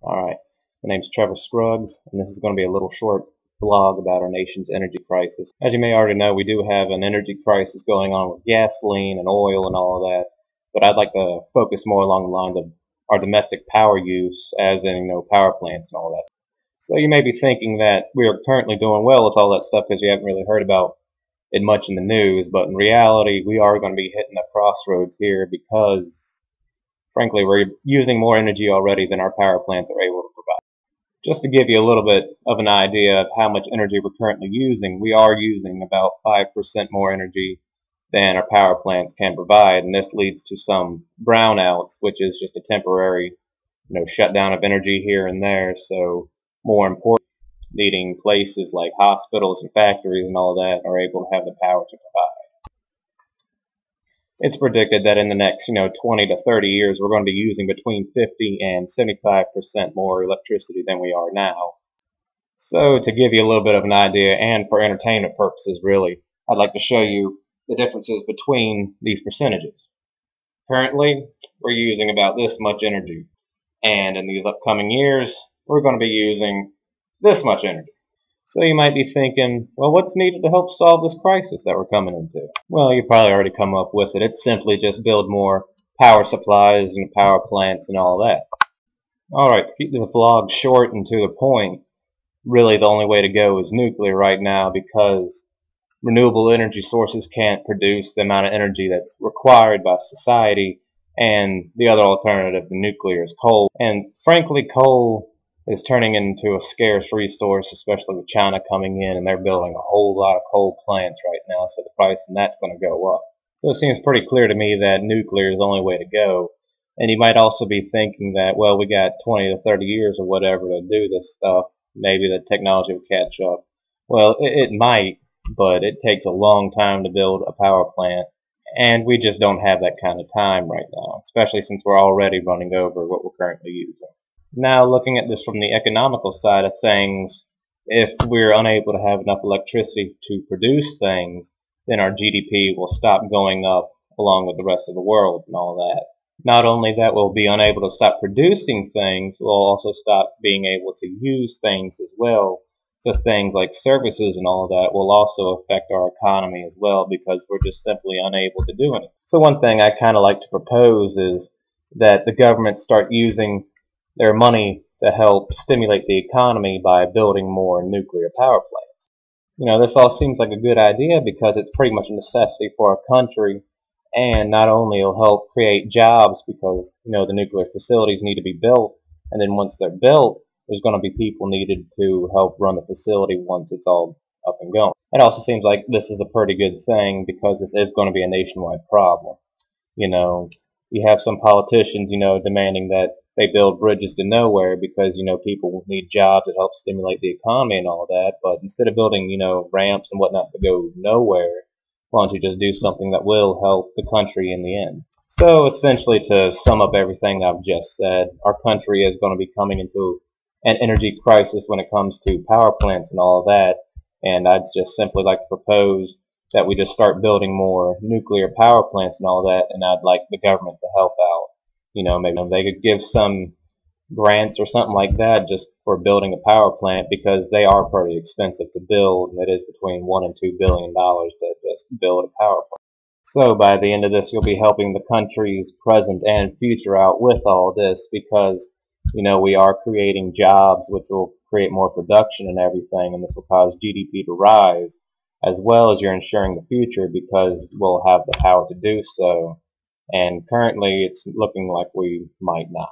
Alright, my name's Trevor Scruggs, and this is going to be a little short vlog about our nation's energy crisis. As you may already know, we do have an energy crisis going on with gasoline and oil and all of that, but I'd like to focus more along the lines of our domestic power use, as in, power plants and all that. So you may be thinking that we are currently doing well with all that stuff because you haven't really heard about it much in the news, but in reality, we are going to be hitting a crossroads here because frankly, we're using more energy already than our power plants are able to provide. Just to give you a little bit of an idea of how much energy we're currently using, we are using about 5% more energy than our power plants can provide, and this leads to some brownouts, which is just a temporary, shutdown of energy here and there. So more important, needing places like hospitals and factories and all that are able to have the power to provide. It's predicted that in the next, 20 to 30 years, we're going to be using between 50 and 75% more electricity than we are now. So to give you a little bit of an idea, and for entertainment purposes really, I'd like to show you the differences between these percentages. Currently, we're using about this much energy, and in these upcoming years, we're going to be using this much energy. So you might be thinking, well, what's needed to help solve this crisis that we're coming into? Well, you probably already come up with it. It's simply just build more power supplies and power plants and all that. Alright, to keep this vlog short and to the point, really the only way to go is nuclear right now because renewable energy sources can't produce the amount of energy that's required by society, and the other alternative to nuclear is coal. And frankly, coal is turning into a scarce resource, especially with China coming in, and they're building a whole lot of coal plants right now, so the price of that's going to go up. So it seems pretty clear to me that nuclear is the only way to go. And you might also be thinking that, well, we got 20 to 30 years or whatever to do this stuff. Maybe the technology will catch up. Well, it might, but it takes a long time to build a power plant, and we just don't have that kind of time right now, especially since we're already running over what we're currently using. Now, looking at this from the economical side of things, if we're unable to have enough electricity to produce things, then our GDP will stop going up along with the rest of the world and all that. Not only that, we'll be unable to stop producing things, we'll also stop being able to use things as well. So things like services and all of that will also affect our economy as well because we're just simply unable to do anything. So one thing I kind of like to propose is that the government start using their money to help stimulate the economy by building more nuclear power plants. This all seems like a good idea because it's pretty much a necessity for our country, and not only it'll help create jobs because, the nuclear facilities need to be built, and then once they're built, there's going to be people needed to help run the facility once it's all up and going. It also seems like this is a pretty good thing because this is going to be a nationwide problem. You have some politicians, demanding that they build bridges to nowhere because, people need jobs that help stimulate the economy and all that. But instead of building, ramps and whatnot to go nowhere, why don't you just do something that will help the country in the end? So essentially, to sum up everything I've just said, our country is going to be coming into an energy crisis when it comes to power plants and all that. And I'd just simply like to propose that we just start building more nuclear power plants and all that, and I'd like the government to help out. Maybe they could give some grants or something like that just for building a power plant because they are pretty expensive to build, and it is between $1 and $2 billion to just build a power plant. So by the end of this, you'll be helping the country's present and future out with all this because, we are creating jobs which will create more production and everything, and this will cause GDP to rise, as well as you're ensuring the future because we'll have the power to do so. And currently it's looking like we might not.